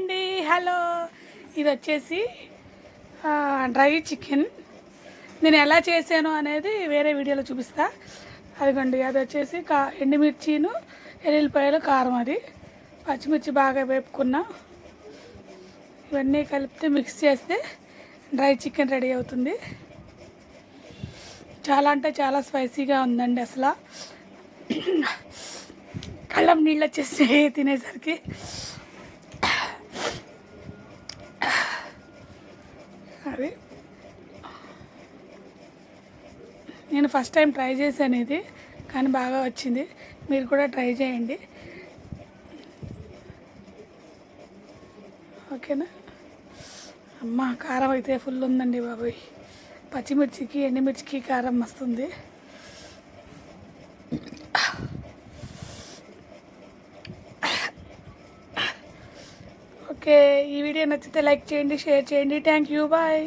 అండి, హలో. ఇది వచ్చేసి డ్రై చికెన్. నేను ఎలా చేశాను అనేది వేరే వీడియోలో చూపిస్తా. అదిగోండి, అది వచ్చేసి ఎండుమిర్చిను, ఎల్లుల్లిపాయలు, కారం, అది పచ్చిమిర్చి బాగా వేపుకున్నా. ఇవన్నీ కలిపితే మిక్స్ చేస్తే డ్రై చికెన్ రెడీ అవుతుంది. చాలా అంటే చాలా స్పైసీగా ఉందండి. అసలు కళ్ళం నీళ్ళు వచ్చేసి తినేసరికి. అది నేను ఫస్ట్ టైం ట్రై చేశాను ఇది, కానీ బాగా వచ్చింది. మీరు కూడా ట్రై చేయండి, ఓకేనా. అమ్మ, కారం అయితే ఫుల్ ఉందండి బాబోయ్. పచ్చిమిర్చికి ఎండుమిర్చికి కారం వస్తుంది. ఓకే, ఈ వీడియో నచ్చితే లైక్ చేయండి, షేర్ చేయండి. Thank you, bye.